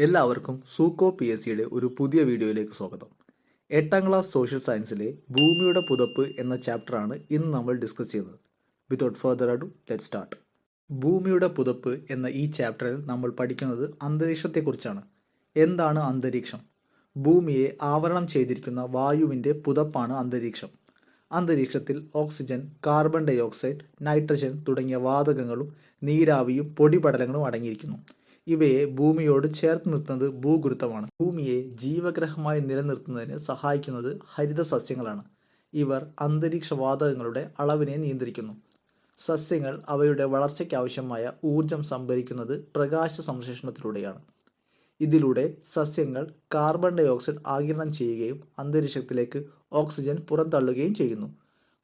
എല്ലാവർക്കും സൂക്കോ P S സിയുടെ ഒരു പുതിയ വീഡിയോയിലേക്ക് സ്വാഗതം. 8ാം ക്ലാസ് സോഷ്യൽ സയൻസിലെ ഭൂമിയുടെ പുതപ്പ് എന്ന ചാപ്റ്ററാണ് ഇന്ന് നമ്മൾ ഡിസ്കസ് ചെയ്യുന്നത്. Without further ado let start. ഭൂമിയുടെ പുതപ്പ് എന്ന ഈ ചാപ്റ്ററിൽ നമ്മൾ പഠിക്കുന്നത് അന്തരീക്ഷത്തെക്കുറിച്ചാണ്. എന്താണ് അന്തരീക്ഷം? ഭൂമിയെ ആവരണം ചെയ്തിരിക്കുന്ന വായുവിൻ്റെ പുതപ്പാണ് അന്തരീക്ഷം. അന്തരീക്ഷത്തിൽ oxygen, carbon dioxide, nitrogen തുടങ്ങിയ വാതകങ്ങളും നീരാവിയും പൊടിപടലങ്ങളും അടങ്ങിയിരിക്കുന്നു. ഇവയെ ഭൂമിയോട് ചേർത്ത് നിർത്തുന്നത് ഭൂഗുരുത്വമാണ്. ഭൂമിയെ ജീവഗ്രഹമായി നിലനിർത്തുന്നതിന് സഹായിക്കുന്നത് ഹരിത സസ്യങ്ങളാണ്. ഇവർ അന്തരീക്ഷ വാതകങ്ങളുടെ അളവിനെ നിയന്ത്രിക്കുന്നു. സസ്യങ്ങൾ അവയുടെ വളർച്ചയ്ക്കാവശ്യമായ ഊർജം സംഭരിക്കുന്നത് പ്രകാശ സംശ്ലേഷണത്തിലൂടെയാണ്. ഇതിലൂടെ സസ്യങ്ങൾ കാർബൺ ഡൈ ഓക്സൈഡ് ആഗിരണം ചെയ്യുകയും അന്തരീക്ഷത്തിലേക്ക് ഓക്സിജൻ പുറന്തള്ളുകയും ചെയ്യുന്നു.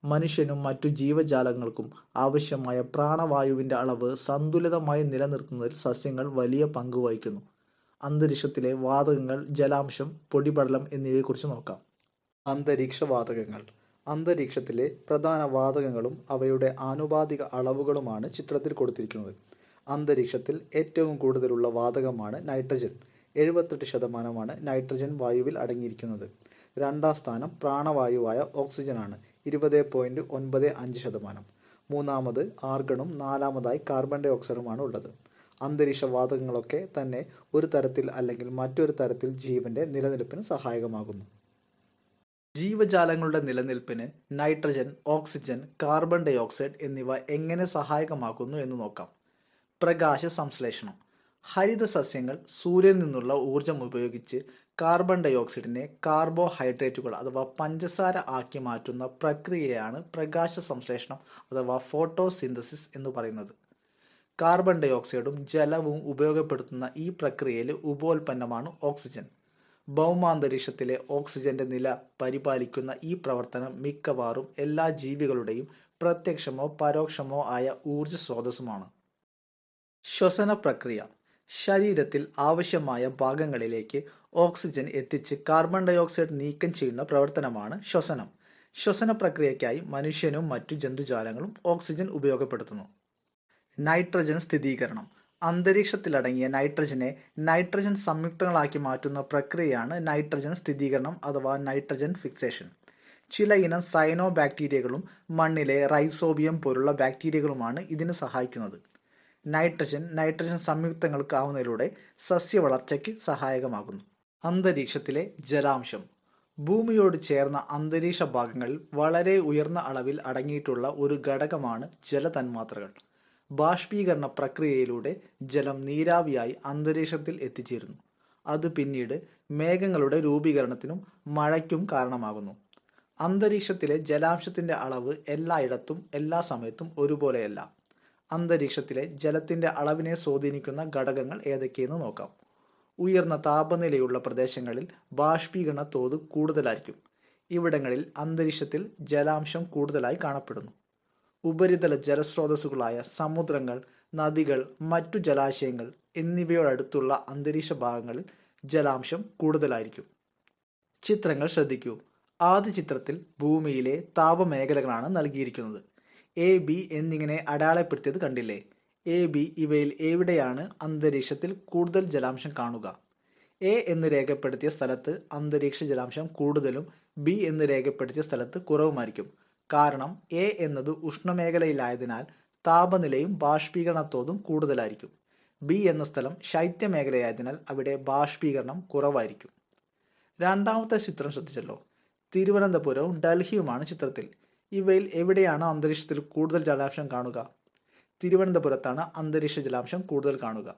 മനുഷ്യനും മറ്റു ജീവജാലങ്ങൾക്കും ആവശ്യമായ പ്രാണവായുവിൻ്റെ അളവ് സന്തുലിതമായി നിലനിർത്തുന്നതിൽ സസ്യങ്ങൾ വലിയ പങ്ക് വഹിക്കുന്നു. അന്തരീക്ഷത്തിലെ വാതകങ്ങൾ, ജലാംശം, പൊടിപടലം എന്നിവയെക്കുറിച്ച് നോക്കാം. അന്തരീക്ഷ വാതകങ്ങൾ. അന്തരീക്ഷത്തിലെ പ്രധാന വാതകങ്ങളും അവയുടെ ആനുപാതിക അളവുകളുമാണ് ചിത്രത്തിൽ കൊടുത്തിരിക്കുന്നത്. അന്തരീക്ഷത്തിൽ ഏറ്റവും കൂടുതലുള്ള വാതകമാണ് നൈട്രജൻ. 78% നൈട്രജൻ വായുവിൽ അടങ്ങിയിരിക്കുന്നത്. രണ്ടാം സ്ഥാനം പ്രാണവായുവായ ഓക്സിജനാണ്, 20.95%. മൂന്നാമത് ആർഗണും നാലാമതായി കാർബൺ ഡൈ ഓക്സൈഡുമാണ് ഉള്ളത്. അന്തരീക്ഷ വാതകങ്ങളൊക്കെ തന്നെ ഒരു തരത്തിൽ അല്ലെങ്കിൽ മറ്റൊരു തരത്തിൽ ജീവന്റെ നിലനിൽപ്പിന് സഹായകമാകുന്നു. ജീവജാലങ്ങളുടെ നിലനിൽപ്പിന് nitrogen, oxygen, carbon dioxide എന്നിവ എങ്ങനെ സഹായകമാകുന്നു എന്ന് നോക്കാം. പ്രകാശ സംശ്ലേഷണം. ഹരിത സസ്യങ്ങൾ സൂര്യനിൽ നിന്നുള്ള ഊർജം ഉപയോഗിച്ച് കാർബൺ ഡൈ ഓക്സൈഡിനെ കാർബോഹൈഡ്രേറ്റുകൾ അഥവാ പഞ്ചസാര ആക്കി മാറ്റുന്ന പ്രക്രിയയാണ് പ്രകാശ സംശ്ലേഷണം അഥവാ ഫോട്ടോസിന്തസിസ് എന്ന് പറയുന്നത്. കാർബൺ ഡൈ ഓക്സൈഡും ജലവും ഉപയോഗപ്പെടുത്തുന്ന ഈ പ്രക്രിയയിലെ ഉപോൽപ്പന്നമാണ് ഓക്സിജൻ. ഭൗമാന്തരീക്ഷത്തിലെ ഓക്സിജന്റെ നില പരിപാലിക്കുന്ന ഈ പ്രവർത്തനം മിക്കവാറും എല്ലാ ജീവികളുടെയും പ്രത്യക്ഷമോ പരോക്ഷമോ ആയ ഊർജ സ്രോതസ്സുമാണ്. ശ്വസന പ്രക്രിയ. ശരീരത്തിൽ ആവശ്യമായ ഭാഗങ്ങളിലേക്ക് ഓക്സിജൻ എത്തിച്ച് കാർബൺ ഡൈ ഓക്സൈഡ് നീക്കം ചെയ്യുന്ന പ്രവർത്തനമാണ് ശ്വസനം. ശ്വസന പ്രക്രിയയ്ക്കായി മനുഷ്യനും മറ്റു ജന്തുജാലങ്ങളും ഓക്സിജൻ ഉപയോഗപ്പെടുത്തുന്നു. നൈട്രജൻ സ്ഥിരീകരണം. അന്തരീക്ഷത്തിലടങ്ങിയ നൈട്രജനെ നൈട്രജൻ സംയുക്തങ്ങളാക്കി മാറ്റുന്ന പ്രക്രിയയാണ് നൈട്രജൻ സ്ഥിരീകരണം അഥവാ നൈട്രജൻ ഫിക്സേഷൻ. ചില ഇനം സയനോ ബാക്ടീരിയകളും മണ്ണിലെ റൈസോബിയം പോലുള്ള ബാക്ടീരിയകളുമാണ് ഇതിന് സഹായിക്കുന്നത്. നൈട്രജൻ സംയുക്തങ്ങൾക്കാവുന്നതിലൂടെ സസ്യവളർച്ചയ്ക്ക് സഹായകമാകുന്നു. അന്തരീക്ഷത്തിലെ ജലാംശം. ഭൂമിയോട് ചേർന്ന അന്തരീക്ഷ ഭാഗങ്ങളിൽ വളരെ ഉയർന്ന അളവിൽ അടങ്ങിയിട്ടുള്ള ഒരു ഘടകമാണ് ജലതന്മാത്രകൾ. ബാഷ്പീകരണ പ്രക്രിയയിലൂടെ ജലം നീരാവിയായി അന്തരീക്ഷത്തിൽ എത്തിച്ചേരുന്നു. അത് പിന്നീട് മേഘങ്ങളുടെ രൂപീകരണത്തിനും മഴയ്ക്കും കാരണമാകുന്നു. അന്തരീക്ഷത്തിലെ ജലാംശത്തിൻ്റെ അളവ് എല്ലായിടത്തും എല്ലാ സമയത്തും ഒരുപോലെയല്ല. അന്തരീക്ഷത്തിലെ ജലത്തിൻ്റെ അളവിനെ സ്വാധീനിക്കുന്ന ഘടകങ്ങൾ ഏതൊക്കെയെന്ന് നോക്കാം. ഉയർന്ന താപനിലയുള്ള പ്രദേശങ്ങളിൽ ബാഷ്പീകരണ തോത് കൂടുതലായിരിക്കും. ഇവിടങ്ങളിൽ അന്തരീക്ഷത്തിൽ ജലാംശം കൂടുതലായി കാണപ്പെടുന്നു. ഉപരിതല ജലസ്രോതസ്സുകളായ സമുദ്രങ്ങൾ, നദികൾ, മറ്റു ജലാശയങ്ങൾ എന്നിവയോടടുത്തുള്ള അന്തരീക്ഷ ഭാഗങ്ങളിൽ ജലാംശം കൂടുതലായിരിക്കും. ചിത്രങ്ങൾ ശ്രദ്ധിക്കൂ. ആദ്യ ചിത്രത്തിൽ ഭൂമിയിലെ താപമേഖലകളാണ് നൽകിയിരിക്കുന്നത്. എ, ബി എന്നിങ്ങനെ അടയാളപ്പെടുത്തിയത് കണ്ടില്ലേ? എ, ബി ഇവയിൽ എവിടെയാണ് അന്തരീക്ഷത്തിൽ കൂടുതൽ ജലാംശം കാണുക? എ എന്ന് രേഖപ്പെടുത്തിയ സ്ഥലത്ത് അന്തരീക്ഷ ജലാംശം കൂടുതലും ബി എന്ന് രേഖപ്പെടുത്തിയ സ്ഥലത്ത് കുറവുമായിരിക്കും. കാരണം എ എന്നത് ഉഷ്ണമേഖലയിലായതിനാൽ താപനിലയും ബാഷ്പീകരണത്തോതും കൂടുതലായിരിക്കും. ബി എന്ന സ്ഥലം ശൈത്യമേഖലയായതിനാൽ അവിടെ ബാഷ്പീകരണം കുറവായിരിക്കും. രണ്ടാമത്തെ ചിത്രം ശ്രദ്ധിച്ചല്ലോ. തിരുവനന്തപുരവും ഡൽഹിയുമാണ് ചിത്രത്തിൽ. ഇവയിൽ എവിടെയാണ് അന്തരീക്ഷത്തിൽ കൂടുതൽ ജലാംശം കാണുക? തിരുവനന്തപുരത്താണ് അന്തരീക്ഷ ജലാംശം കൂടുതൽ കാണുക.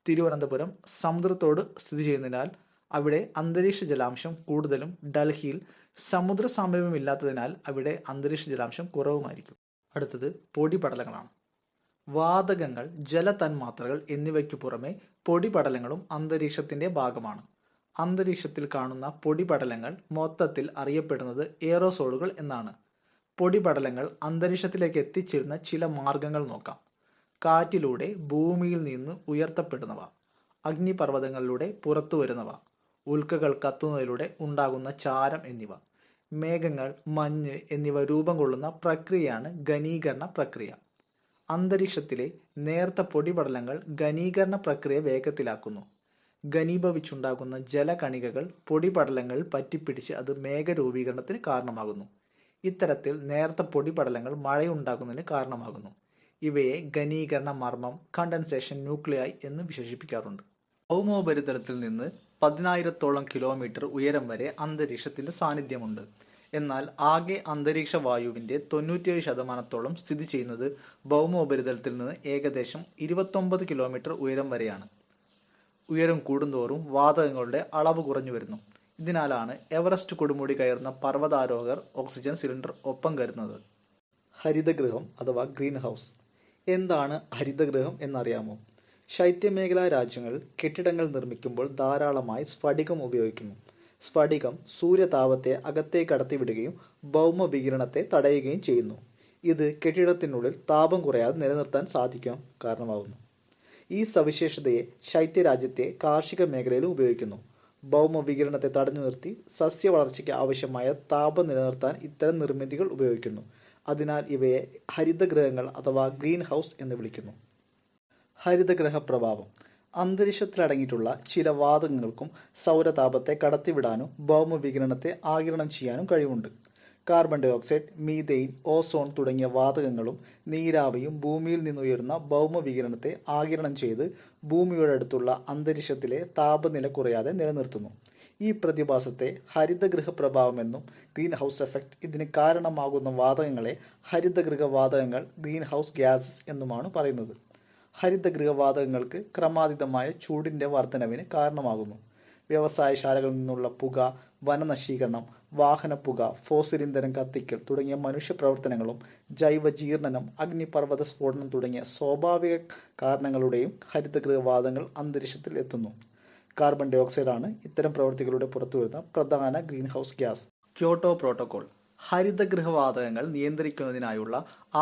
തിരുവനന്തപുരം സമുദ്രത്തോട് സ്ഥിതി ചെയ്യുന്നതിനാൽ അവിടെ അന്തരീക്ഷ ജലാംശം കൂടുതലും ഡൽഹിയിൽ സമുദ്ര സാമീപ്യമില്ലാത്തതിനാൽ അവിടെ അന്തരീക്ഷ ജലാംശം കുറവുമായിരിക്കും. അടുത്തത് പൊടിപടലങ്ങളാണ്. വാതകങ്ങൾ, ജലതന്മാത്രകൾ എന്നിവയ്ക്ക് പുറമെ പൊടിപടലങ്ങളും അന്തരീക്ഷത്തിൻ്റെ ഭാഗമാണ്. അന്തരീക്ഷത്തിൽ കാണുന്ന പൊടിപടലങ്ങൾ മൊത്തത്തിൽ അറിയപ്പെടുന്നത് എയറോസോളുകൾ എന്നാണ്. പൊടിപടലങ്ങൾ അന്തരീക്ഷത്തിലേക്ക് എത്തിച്ചേരുന്ന ചില മാർഗങ്ങൾ നോക്കാം. കാറ്റിലൂടെ ഭൂമിയിൽ നിന്ന് ഉയർത്തപ്പെടുന്നവ, അഗ്നിപർവ്വതങ്ങളിലൂടെ പുറത്തു വരുന്നവ, ഉൽക്കകൾ കത്തുന്നതിലൂടെ ഉണ്ടാകുന്ന ചാരം എന്നിവ, മേഘങ്ങൾ, മഞ്ഞ് എന്നിവ രൂപം കൊള്ളുന്ന പ്രക്രിയയാണ് ഘനീകരണ പ്രക്രിയ. അന്തരീക്ഷത്തിലെ നേർത്ത പൊടിപടലങ്ങൾ ഘനീകരണ പ്രക്രിയ വേഗത്തിലാക്കുന്നു. ഘനീഭവിച്ചുണ്ടാകുന്ന ജലകണികകൾ പൊടിപടലങ്ങൾ പറ്റിപ്പിടിച്ച് അത് മേഘരൂപീകരണത്തിന് കാരണമാകുന്നു. ഇത്തരത്തിൽ നേർത്ത പൊടിപടലങ്ങൾ മഴയുണ്ടാകുന്നതിന് കാരണമാകുന്നു. ഇവയെ ഘനീകരണ മർമ്മം കണ്ടൻസേഷൻ ന്യൂക്ലിയായി എന്ന് വിശേഷിപ്പിക്കാറുണ്ട്. ഭൗമോപരിതലത്തിൽ നിന്ന് 10,000-ഓളം കിലോമീറ്റർ ഉയരം വരെ അന്തരീക്ഷത്തിന്റെ സാന്നിധ്യമുണ്ട്. എന്നാൽ ആകെ അന്തരീക്ഷ വായുവിന്റെ 97% സ്ഥിതി ചെയ്യുന്നത് ഭൗമോപരിതലത്തിൽ നിന്ന് ഏകദേശം 29 കിലോമീറ്റർ ഉയരം വരെയാണ്. ഉയരം കൂടുന്തോറും വാതകങ്ങളുടെ അളവ് കുറഞ്ഞു വരുന്നു. ഇതിനാലാണ് എവറസ്റ്റ് കൊടുമുടി കയറുന്ന പർവ്വതാരോഹകർ ഓക്സിജൻ സിലിണ്ടർ ഒപ്പം കരുതുന്നത്. ഹരിതഗൃഹം അഥവാ ഗ്രീൻ ഹൗസ്. എന്താണ് ഹരിതഗൃഹം എന്നറിയാമോ? ശൈത്യമേഖലാ രാജ്യങ്ങൾ കെട്ടിടങ്ങൾ നിർമ്മിക്കുമ്പോൾ ധാരാളമായി സ്ഫടികം ഉപയോഗിക്കുന്നു. സ്ഫടികം സൂര്യതാപത്തെ അകത്തേക്ക് കടത്തിവിടുകയും ഭൗമവികിരണത്തെ തടയുകയും ചെയ്യുന്നു. ഇത് കെട്ടിടത്തിനുള്ളിൽ താപം കുറയാതെ നിലനിർത്താൻ സാധിക്കാൻ കാരണമാകുന്നു. ഈ സവിശേഷതയെ ശൈത്യരാജ്യത്തെ കാർഷിക മേഖലയിലും ഉപയോഗിക്കുന്നു. ഭൗമവികിരണത്തെ തടഞ്ഞു നിർത്തി സസ്യവളർച്ചയ്ക്ക് ആവശ്യമായ താപം നിലനിർത്താൻ ഇത്തരം നിർമ്മിതികൾ ഉപയോഗിക്കുന്നു. അതിനാൽ ഇവയെ ഹരിതഗൃഹങ്ങൾ അഥവാ ഗ്രീൻ ഹൗസ് എന്ന് വിളിക്കുന്നു. ഹരിതഗൃഹ പ്രഭാവം. അന്തരീക്ഷത്തിലടങ്ങിയിട്ടുള്ള ചില വാതകങ്ങൾക്കും സൗരതാപത്തെ കടത്തിവിടാനും ഭൗമവികിരണത്തെ ആഗിരണം ചെയ്യാനും കഴിവുണ്ട്. Carbon dioxide, methane, ozone തുടങ്ങിയ വാതകങ്ങളും നീരാവിയും ഭൂമിയിൽ നിന്നുയരുന്ന ഭൗമവികിരണത്തെ ആഗിരണം ചെയ്ത് ഭൂമിയുടെ അടുത്തുള്ള അന്തരീക്ഷത്തിലെ താപനില കുറയാതെ നിലനിർത്തുന്നു. ഈ പ്രതിഭാസത്തെ ഹരിതഗൃഹ പ്രഭാവമെന്നും ഗ്രീൻ ഹൗസ് എഫക്റ്റ്, ഇതിന് കാരണമാകുന്ന വാതകങ്ങളെ ഹരിതഗൃഹ വാതകങ്ങൾ, ഗ്രീൻ ഹൗസ് ഗ്യാസസ് എന്നുമാണ് പറയുന്നത്. ഹരിതഗൃഹ വാതകങ്ങൾക്ക് ക്രമാതീതമായ ചൂടിൻ്റെ വർധനവിന് കാരണമാകുന്നു. വ്യവസായശാലകളിൽ നിന്നുള്ള പുക, വനനശീകരണം, വാഹനപ്പുക, ഫോസിൽ ഇന്ധനം കത്തിക്കൽ തുടങ്ങിയ മനുഷ്യ പ്രവർത്തനങ്ങളും ജൈവജീർണനം, അഗ്നിപർവ്വത സ്ഫോടനം തുടങ്ങിയ സ്വാഭാവിക കാരണങ്ങളുടെയും ഹരിതഗൃഹ വാതകങ്ങൾ അന്തരീക്ഷത്തിൽ എത്തുന്നു. കാർബൺ ഡൈ ഓക്സൈഡാണ് ഇത്തരം പ്രവൃത്തികളുടെ പുറത്തുവരുന്ന പ്രധാന greenhouse gas. Kyoto protocol. ഹരിതഗൃഹവാതകങ്ങൾ നിയന്ത്രിക്കുന്നതിനായുള്ള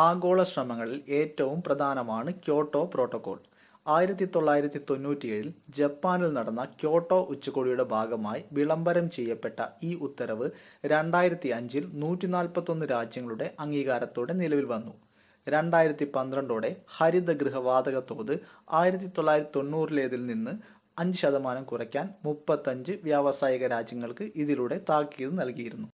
ആഗോള ശ്രമങ്ങളിൽ ഏറ്റവും പ്രധാനമാണ് ക്യോട്ടോ പ്രോട്ടോകോൾ. 1997 ജപ്പാനിൽ നടന്ന ക്യോട്ടോ ഉച്ചകോടിയുടെ ഭാഗമായി വിളംബരം ചെയ്യപ്പെട്ട ഈ ഉത്തരവ് 2005 141 രാജ്യങ്ങളുടെ അംഗീകാരത്തോടെ നിലവിൽ വന്നു. 2012 ഹരിതഗൃഹവാതക തോത് 1990 നിന്ന് 5% കുറയ്ക്കാൻ 35 വ്യാവസായിക രാജ്യങ്ങൾക്ക് ഇതിലൂടെ താക്കീത് നൽകിയിരുന്നു.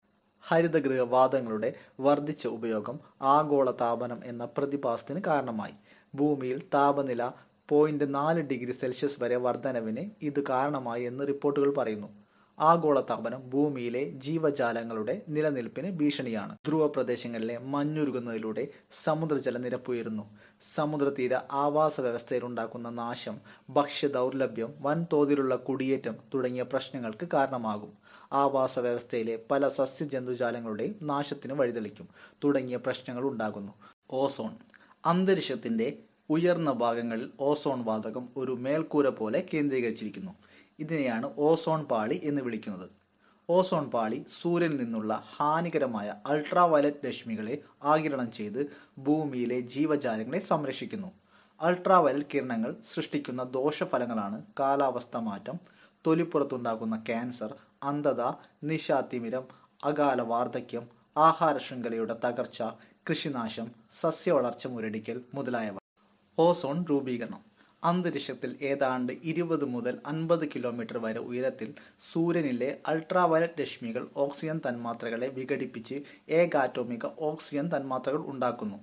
ഹരിതഗൃഹവാതകങ്ങളുടെ വർദ്ധിച്ച ഉപയോഗം ആഗോള താപനം എന്ന പ്രതിഭാസത്തിന് കാരണമായി. ഭൂമിയിൽ താപനില 0.4 ഡിഗ്രി സെൽഷ്യസ് വരെ വർധനവിന് ഇത് കാരണമായി എന്ന് റിപ്പോർട്ടുകൾ പറയുന്നു. ആഗോളതാപനം ഭൂമിയിലെ ജീവജാലങ്ങളുടെ നിലനിൽപ്പിന് ഭീഷണിയാണ്. ധ്രുവ പ്രദേശങ്ങളിലെ മഞ്ഞുരുകുന്നതിലൂടെ സമുദ്രജലനിരപ്പ് ഉയരുന്നു. സമുദ്രതീര ആവാസ വ്യവസ്ഥയിലുണ്ടാക്കുന്ന നാശം, ഭക്ഷ്യ ദൗർലഭ്യം, വൻതോതിലുള്ള കുടിയേറ്റം തുടങ്ങിയ പ്രശ്നങ്ങൾക്ക് കാരണമാകും. ആവാസ വ്യവസ്ഥയിലെ പല സസ്യജന്തുജാലങ്ങളുടെയും നാശത്തിന് വഴിതെളിക്കും തുടങ്ങിയ പ്രശ്നങ്ങൾ ഉണ്ടാകുന്നു. ഓസോൺ. അന്തരീക്ഷത്തിന്റെ ഉയർന്ന ഭാഗങ്ങളിൽ ഓസോൺ വാതകം ഒരു മേൽക്കൂര പോലെ കേന്ദ്രീകരിച്ചിരിക്കുന്നു. ഇതിനെയാണ് ഓസോൺ പാളി എന്ന് വിളിക്കുന്നത്. ഓസോൺ പാളി സൂര്യനിൽ നിന്നുള്ള ഹാനികരമായ അൾട്രാവയലറ്റ് രശ്മികളെ ആഗിരണം ചെയ്ത് ഭൂമിയിലെ ജീവജാലങ്ങളെ സംരക്ഷിക്കുന്നു. അൾട്രാവയലറ്റ് കിരണങ്ങൾ സൃഷ്ടിക്കുന്ന ദോഷഫലങ്ങളാണ് കാലാവസ്ഥ മാറ്റം, തൊലിപ്പുറത്തുണ്ടാകുന്ന ക്യാൻസർ, അന്ധത, നിശാതിമിരം, അകാല വാർദ്ധക്യം, ആഹാര ശൃംഖലയുടെ തകർച്ച, കൃഷിനാശം, സസ്യവളർച്ച മുരടിക്കൽ മുതലായവ. ഓസോൺ രൂപീകരണം. അന്തരീക്ഷത്തിൽ ഏതാണ്ട് 20 മുതൽ 50 കിലോമീറ്റർ വരെ ഉയരത്തിൽ സൂര്യനിലെ അൾട്രാവയലറ്റ് രശ്മികൾ ഓക്സിജൻ തന്മാത്രകളെ വിഘടിപ്പിച്ച് ഏകാറ്റോമിക ഓക്സിജൻ തന്മാത്രകൾ ഉണ്ടാക്കുന്നു.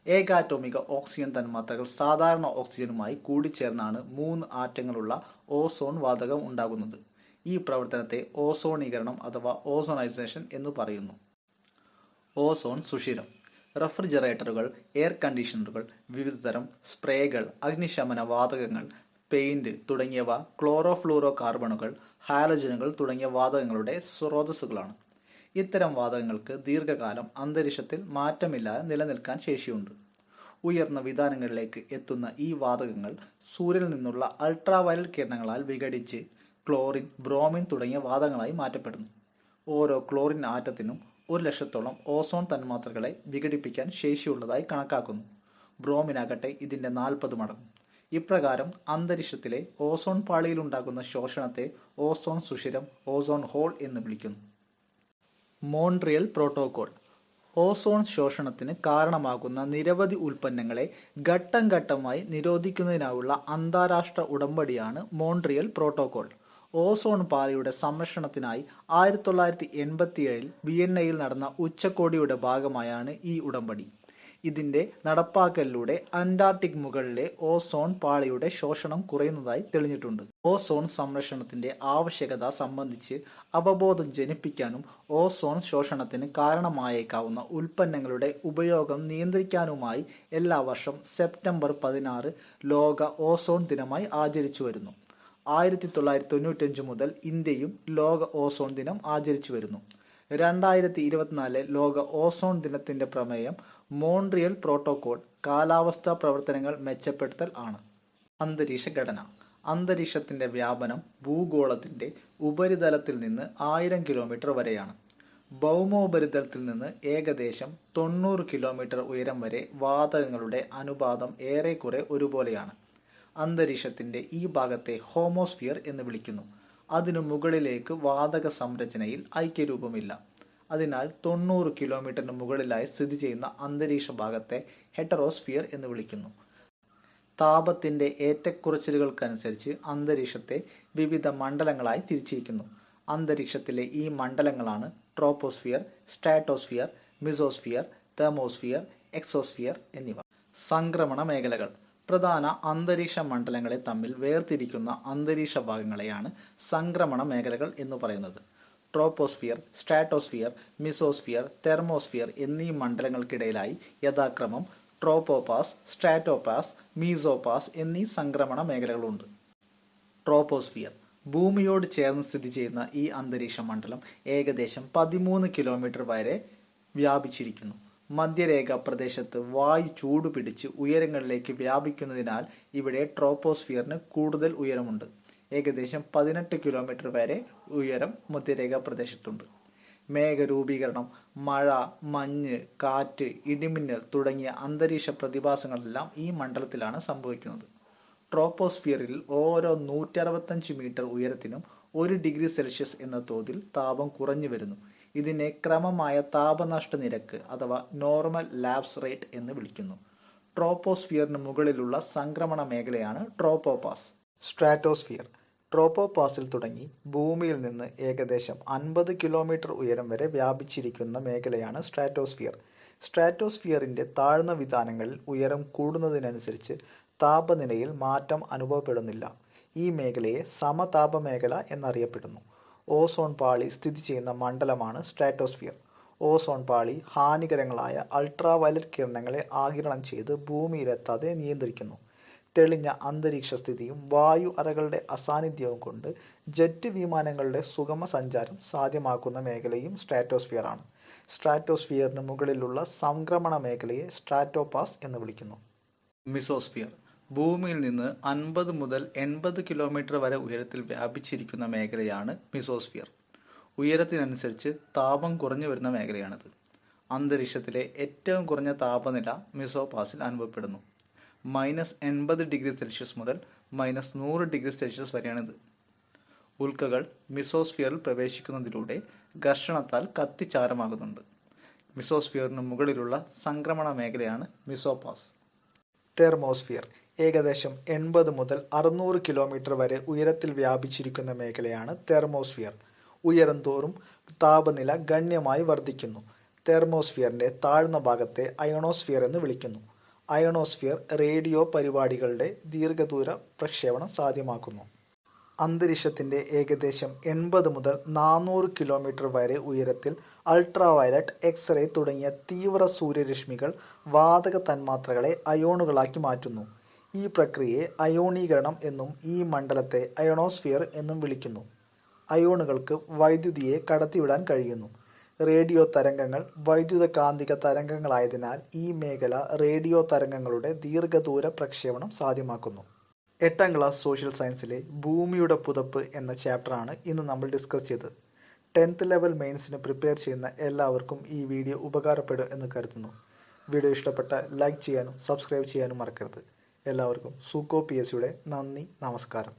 ഏകാറ്റോമിക ഓക്സിജൻ തന്മാത്രകൾ സാധാരണ ഓക്സിജനുമായി കൂടിച്ചേർന്നാണ് 3 ആറ്റങ്ങളുള്ള ഓസോൺ വാതകം ഉണ്ടാകുന്നത്. ഈ പ്രവർത്തനത്തെ ഓസോണീകരണം അഥവാ ഓസോണൈസേഷൻ എന്ന് പറയുന്നു. ഓസോൺ സുഷിരം. റെഫ്രിജറേറ്ററുകൾ, എയർ കണ്ടീഷണറുകൾ, വിവിധതരം സ്പ്രേകൾ, അഗ്നിശമന വാതകങ്ങൾ, പെയിന്റ് തുടങ്ങിയവ ക്ലോറോഫ്ലൂറോ കാർബണുകൾ, ഹാലജനുകൾ തുടങ്ങിയ വാതകങ്ങളുടെ സ്രോതസ്സുകളാണ്. ഇത്തരം വാതകങ്ങൾക്ക് ദീർഘകാലം അന്തരീക്ഷത്തിൽ മാറ്റമില്ലാതെ നിലനിൽക്കാൻ ശേഷിയുണ്ട്. ഉയർന്ന വിതാനങ്ങളിലേക്ക് എത്തുന്ന ഈ വാതകങ്ങൾ സൂര്യനിൽ നിന്നുള്ള അൾട്രാവയലറ്റ് കിരണങ്ങളാൽ വിഘടിച്ച് ക്ലോറിൻ, ബ്രോമിൻ തുടങ്ങിയ വാതകങ്ങളായി മാറ്റപ്പെടുന്നു. ഓരോ ക്ലോറിൻ ആറ്റത്തിനും 1,00,000-ഓളം ഓസോൺ തന്മാത്രകളെ വിഘടിപ്പിക്കാൻ ശേഷിയുള്ളതായി കണക്കാക്കുന്നു. ബ്രോമിനാകട്ടെ ഇതിൻ്റെ 40 മടങ്ങ്. ഇപ്രകാരം അന്തരീക്ഷത്തിലെ ഓസോൺ പാളിയിലുണ്ടാകുന്ന ശോഷണത്തെ ഓസോൺ സുഷിരം, ഓസോൺ ഹോൾ എന്ന് വിളിക്കുന്നു. Montreal protocol. ഓസോൺ ശോഷണത്തിന് കാരണമാകുന്ന നിരവധി ഉൽപ്പന്നങ്ങളെ ഘട്ടം ഘട്ടമായി നിരോധിക്കുന്നതിനായുള്ള അന്താരാഷ്ട്ര ഉടമ്പടിയാണ് മോൺട്രിയൽ പ്രോട്ടോകോൾ. ഓസോൺ പാളിയുടെ സംരക്ഷണത്തിനായി 1987 വിയന്നയിൽ നടന്ന ഉച്ചകോടിയുടെ ഭാഗമായാണ് ഈ ഉടമ്പടി. ഇതിന്റെ നടപ്പാക്കലിലൂടെ അന്റാർട്ടിക് മുകളിലെ ഓസോൺ പാളിയുടെ ശോഷണം കുറയുന്നതായി തെളിഞ്ഞിട്ടുണ്ട്. ഓസോൺ സംരക്ഷണത്തിന്റെ ആവശ്യകത സംബന്ധിച്ച് അവബോധം ജനിപ്പിക്കാനും ഓസോൺ ശോഷണത്തിന് കാരണമായേക്കാവുന്ന ഉൽപ്പന്നങ്ങളുടെ ഉപയോഗം നിയന്ത്രിക്കാനുമായി എല്ലാ വർഷം സെപ്റ്റംബർ 16 ലോക ഓസോൺ ദിനമായി ആചരിച്ചു വരുന്നു. 1995 മുതൽ ഇന്ത്യയും ലോക ഓസോൺ ദിനം ആചരിച്ചു വരുന്നു. 2024 ലോക ഓസോൺ ദിനത്തിന്റെ പ്രമേയം മോൺട്രിയൽ പ്രോട്ടോകോൾ കാലാവസ്ഥാ പ്രവർത്തനങ്ങൾ മെച്ചപ്പെടുത്തൽ ആണ്. അന്തരീക്ഷ ഘടന. അന്തരീക്ഷത്തിന്റെ വ്യാപനം ഭൂഗോളത്തിന്റെ ഉപരിതലത്തിൽ നിന്ന് 1000 കിലോമീറ്റർ വരെയാണ്. ഭൗമോപരിതലത്തിൽ നിന്ന് ഏകദേശം 90 കിലോമീറ്റർ ഉയരം വരെ വാതകങ്ങളുടെ അനുപാതം ഏറെക്കുറെ ഒരുപോലെയാണ്. അന്തരീക്ഷത്തിന്റെ ഈ ഭാഗത്തെ ഹോമോസ്ഫിയർ എന്ന് വിളിക്കുന്നു. അതിനു മുകളിലേക്ക് വാതക സംരചനയിൽ ഐക്യരൂപമില്ല. അതിനാൽ 90 കിലോമീറ്ററിന് മുകളിലായി സ്ഥിതി ചെയ്യുന്ന അന്തരീക്ഷ ഭാഗത്തെ ഹെറ്ററോസ്ഫിയർ എന്ന് വിളിക്കുന്നു. താപത്തിന്റെ ഏറ്റക്കുറച്ചിലുകൾക്കനുസരിച്ച് അന്തരീക്ഷത്തെ വിവിധ മണ്ഡലങ്ങളായി തിരിച്ചിരിക്കുന്നു. അന്തരീക്ഷത്തിലെ ഈ മണ്ഡലങ്ങളാണ് troposphere, stratosphere, mesosphere, thermosphere, exosphere എന്നിവ. സംക്രമണ മേഖലകൾ. പ്രധാന അന്തരീക്ഷ മണ്ഡലങ്ങളെ തമ്മിൽ വേർതിരിക്കുന്ന അന്തരീക്ഷ ഭാഗങ്ങളെയാണ് സംക്രമണ മേഖലകൾ എന്ന് പറയുന്നത്. ട്രോപ്പോസ്ഫിയർ, സ്ട്രാറ്റോസ്ഫിയർ, മിസോസ്ഫിയർ, തെർമോസ്ഫിയർ എന്നീ മണ്ഡലങ്ങൾക്കിടയിലായി യഥാക്രമം ട്രോപ്പോപാസ്, സ്ട്രാറ്റോപാസ്, മീസോപാസ് എന്നീ സംക്രമണ മേഖലകളുണ്ട്. ട്രോപ്പോസ്ഫിയർ. ഭൂമിയോട് ചേർന്ന് സ്ഥിതി ചെയ്യുന്ന ഈ അന്തരീക്ഷ മണ്ഡലം ഏകദേശം 13 കിലോമീറ്റർ വരെ വ്യാപിച്ചിരിക്കുന്നു. മധ്യരേഖ പ്രദേശത്ത് വായു ചൂടുപിടിച്ച് ഉയരങ്ങളിലേക്ക് വ്യാപിക്കുന്നതിനാൽ ഇവിടെ ട്രോപ്പോസ്ഫിയറിന് കൂടുതൽ ഉയരമുണ്ട്. ഏകദേശം 18 കിലോമീറ്റർ വരെ ഉയരം മധ്യരേഖ പ്രദേശത്തുണ്ട്. മേഘരൂപീകരണം, മഴ, മഞ്ഞ്, കാറ്റ്, ഇടിമിന്നൽ തുടങ്ങിയ അന്തരീക്ഷ പ്രതിഭാസങ്ങളെല്ലാം ഈ മണ്ഡലത്തിലാണ് സംഭവിക്കുന്നത്. ട്രോപ്പോസ്ഫിയറിൽ ഓരോ 165 മീറ്റർ ഉയരത്തിനും 1 ഡിഗ്രി സെൽഷ്യസ് എന്ന തോതിൽ താപം കുറഞ്ഞു വരുന്നു. ഇതിനെ ക്രമമായ താപനഷ്ട നിരക്ക് അഥവാ നോർമൽ ലാപ്സ് റേറ്റ് എന്ന് വിളിക്കുന്നു. ട്രോപ്പോസ്ഫിയറിന് മുകളിലുള്ള സംക്രമണ മേഖലയാണ് ട്രോപ്പോപാസ്. സ്ട്രാറ്റോസ്ഫിയർ. ട്രോപ്പോപാസിൽ തുടങ്ങി ഭൂമിയിൽ നിന്ന് ഏകദേശം 50 കിലോമീറ്റർ ഉയരം വരെ വ്യാപിച്ചിരിക്കുന്ന മേഖലയാണ് സ്ട്രാറ്റോസ്ഫിയർ. സ്ട്രാറ്റോസ്ഫിയറിന്റെ താഴ്ന്ന വിതാനങ്ങളിൽ ഉയരം കൂടുന്നതിനനുസരിച്ച് താപനിലയിൽ മാറ്റം അനുഭവപ്പെടുന്നില്ല. ഈ മേഖലയെ സമതാപ മേഖല എന്നറിയപ്പെടുന്നു. ഓസോൺ പാളി സ്ഥിതി ചെയ്യുന്ന മണ്ഡലമാണ് സ്ട്രാറ്റോസ്ഫിയർ. ഓസോൺ പാളി ഹാനികരങ്ങളായ അൾട്രാവയലറ്റ് കിരണങ്ങളെ ആഗിരണം ചെയ്ത് ഭൂമിയിലെത്താതെ നിയന്ത്രിക്കുന്നു. തെളിഞ്ഞ അന്തരീക്ഷ സ്ഥിതിയും വായു അറകളുടെ അസാന്നിധ്യവും കൊണ്ട് ജെറ്റ് വിമാനങ്ങളുടെ സുഗമ സഞ്ചാരം സാധ്യമാക്കുന്ന മേഖലയും സ്ട്രാറ്റോസ്ഫിയർ ആണ്. സ്ട്രാറ്റോസ്ഫിയറിന് മുകളിലുള്ള സംക്രമണ മേഖലയെ സ്ട്രാറ്റോപാസ് എന്ന് വിളിക്കുന്നു. മിസോസ്ഫിയർ. ഭൂമിയിൽ നിന്ന് 50 മുതൽ 80 കിലോമീറ്റർ വരെ ഉയരത്തിൽ വ്യാപിച്ചിരിക്കുന്ന മേഖലയാണ് മിസോസ്ഫിയർ. ഉയരത്തിനനുസരിച്ച് താപം കുറഞ്ഞു വരുന്ന മേഖലയാണിത്. അന്തരീക്ഷത്തിലെ ഏറ്റവും കുറഞ്ഞ താപനില മിസോപാസിൽ അനുഭവപ്പെടുന്നു. -80 ഡിഗ്രി സെൽഷ്യസ് മുതൽ -100 ഡിഗ്രി സെൽഷ്യസ് വരെയാണിത്. ഉൽക്കകൾ മിസോസ്ഫിയറിൽ പ്രവേശിക്കുന്നതിലൂടെ ഘർഷണത്താൽ കത്തിച്ചാരമാകുന്നുണ്ട്. മിസോസ്ഫിയറിന് മുകളിലുള്ള സംക്രമണ മേഖലയാണ് മിസോപാസ്. തെർമോസ്ഫിയർ. ഏകദേശം 80 മുതൽ 600 കിലോമീറ്റർ വരെ ഉയരത്തിൽ വ്യാപിച്ചിരിക്കുന്ന മേഖലയാണ് തെർമോസ്ഫിയർ. ഉയരം തോറും താപനില ഗണ്യമായി വർദ്ധിക്കുന്നു. തെർമോസ്ഫിയറിന്റെ താഴ്ന്ന ഭാഗത്തെ അയണോസ്ഫിയർ എന്ന് വിളിക്കുന്നു. അയണോസ്ഫിയർ റേഡിയോ പരിപാടികളുടെ ദീർഘദൂര പ്രക്ഷേപണം സാധ്യമാക്കുന്നു. അന്തരീക്ഷത്തിന്റെ ഏകദേശം 80 മുതൽ 400 കിലോമീറ്റർ വരെ ഉയരത്തിൽ അൾട്രാവയലറ്റ്, എക്സ്റേ തുടങ്ങിയ തീവ്ര സൂര്യരശ്മികൾ വാതക തന്മാത്രകളെ അയോണുകളാക്കി മാറ്റുന്നു. ഈ പ്രക്രിയയെ അയോണീകരണം എന്നും ഈ മണ്ഡലത്തെ അയണോസ്ഫിയർ എന്നും വിളിക്കുന്നു. അയോണുകൾക്ക് വൈദ്യുതിയെ കടത്തിവിടാൻ കഴിയുന്നു. റേഡിയോ തരംഗങ്ങൾ വൈദ്യുതകാന്തിക തരംഗങ്ങളായതിനാൽ ഈ മേഖല റേഡിയോ തരംഗങ്ങളുടെ ദീർഘദൂര പ്രക്ഷേപണം സാധ്യമാക്കുന്നു. 8ാം ക്ലാസ് സോഷ്യൽ സയൻസിലെ ഭൂമിയുടെ പുതപ്പ് എന്ന ചാപ്റ്ററാണ് ഇന്ന് നമ്മൾ ഡിസ്കസ് ചെയ്തത്. 10th ലെവൽ മെയിൻസിന് പ്രിപ്പയർ ചെയ്യുന്ന എല്ലാവർക്കും ഈ വീഡിയോ ഉപകാരപ്പെടും എന്ന് കരുതുന്നു. വീഡിയോ ഇഷ്ടപ്പെട്ട ലൈക്ക് ചെയ്യാനും സബ്സ്ക്രൈബ് ചെയ്യാനും മറക്കരുത്. എല്ലാവർക്കും സൂക്കോ PSCയുടെ നന്ദി, നമസ്കാരം.